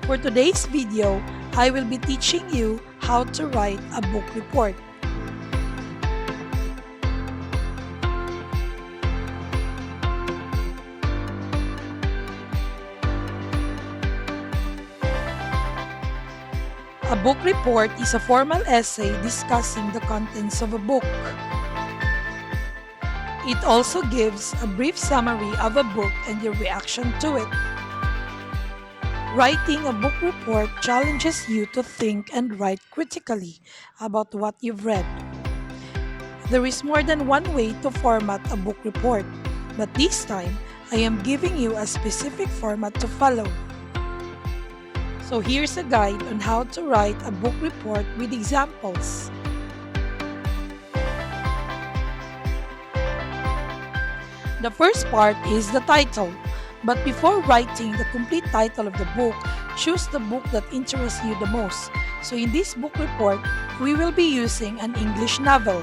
For today's video, I will be teaching you how to write a book report. A book report is a formal essay discussing the contents of a book. It also gives a brief summary of a book and your reaction to it. Writing a book report challenges you to think and write critically about what you've read. There is more than one way to format a book report, but this time I am giving you a specific format to follow. So here's a guide on how to write a book report with examples. The first part is the title. But before writing the complete title of the book, choose the book that interests you the most. So in this book report, we will be using an English novel.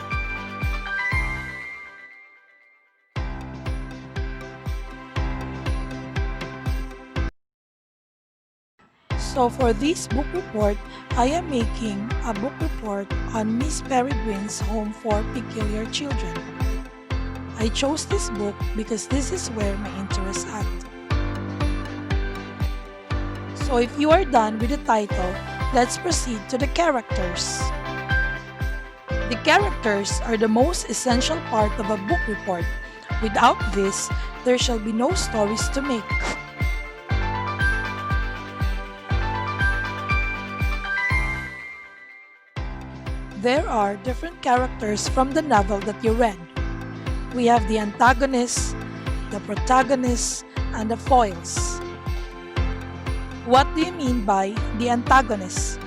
So for this book report, I am making a book report on Miss Peregrine's Home for Peculiar Children. I chose this book because this is where my interests at. So if you are done with the title, let's proceed to the characters. The characters are the most essential part of a book report. Without this, there shall be no stories to make. There are different characters from the novel that you read. We have the antagonist, the protagonist, and the foils. What do you mean by the antagonist?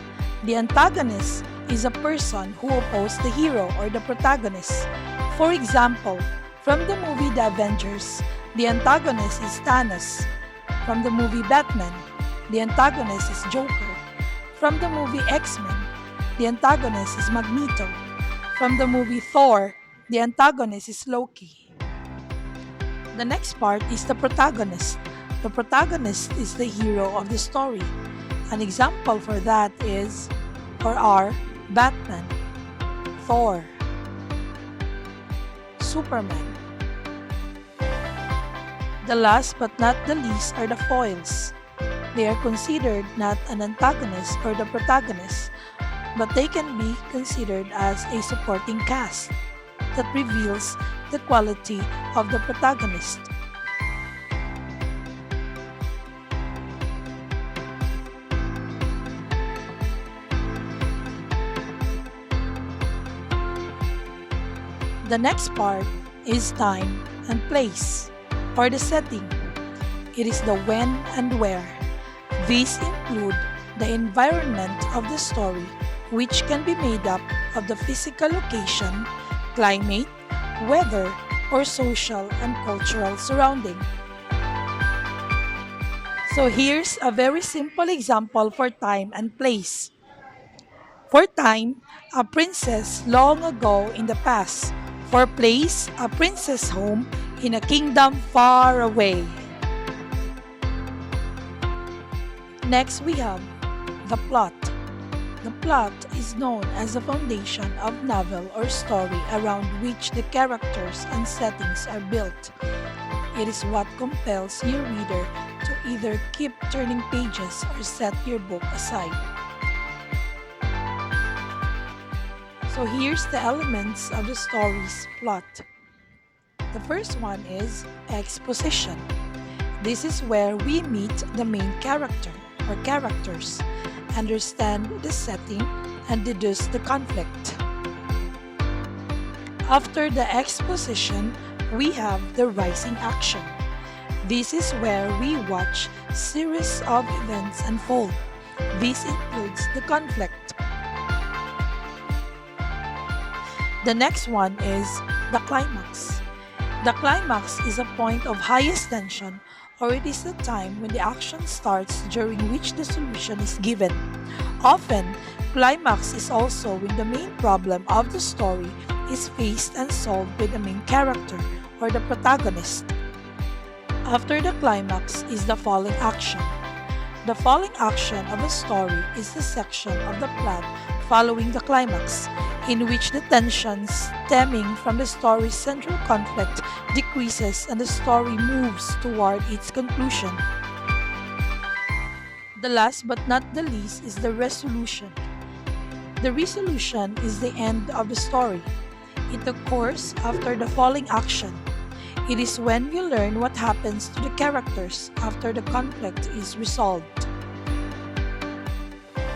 The antagonist is a person who opposes the hero or the protagonist. For example, from the movie The Avengers, the antagonist is Thanos. From the movie Batman, the antagonist is Joker. From the movie X-Men, the antagonist is Magneto. From the movie Thor, the antagonist is Loki. The next part is the protagonist. The protagonist is the hero of the story. An example for that is or are Batman, Thor, Superman. The last but not the least are the foils. They are considered not an antagonist or the protagonist, but they can be considered as a supporting cast that reveals the quality of the protagonist. The next part is time and place, or the setting. It is the when and where. These include the environment of the story, which can be made up of the physical location, climate, weather, or social and cultural surrounding. So here's a very simple example for time and place. For time, a princess long ago in the past. For place, a princess home in a kingdom far away. Next we have the plot. The plot is known as the foundation of novel or story around which the characters and settings are built. It is what compels your reader to either keep turning pages or set your book aside. So here's the elements of the story's plot. The first one is exposition. This is where we meet the main character or characters, understand the setting, and deduce the conflict. After the exposition, we have the rising action. This is where we watch series of events unfold. This includes the conflict. The next one is the climax. The climax is a point of highest tension, or it is the time when the action starts during which the solution is given. Often, climax is also when the main problem of the story is faced and solved by the main character or the protagonist. After the climax is the falling action. The falling action of a story is the section of the plot following the climax, in which the tension stemming from the story's central conflict decreases and the story moves toward its conclusion. The last but not the least is the resolution. The resolution is the end of the story. It occurs after the falling action. It is when we learn what happens to the characters after the conflict is resolved.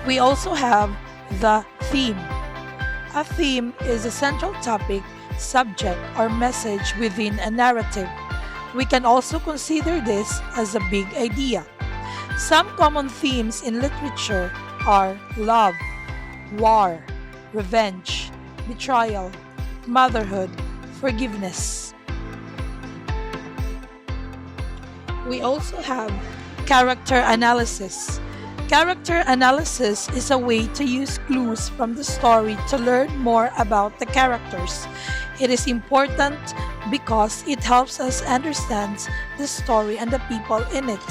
We also have the theme. A theme is a central topic, subject, or message within a narrative. We can also consider this as a big idea. Some common themes in literature are love, war, revenge, betrayal, motherhood, forgiveness. We also have character analysis. Character analysis is a way to use clues from the story to learn more about the characters. It is important because it helps us understand the story and the people in it.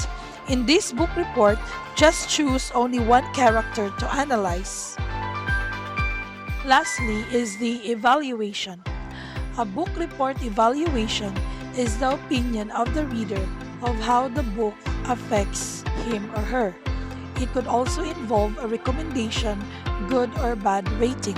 In this book report, just choose only one character to analyze. Lastly is the evaluation. A book report evaluation is the opinion of the reader of how the book affects him or her. It could also involve a recommendation, good or bad rating.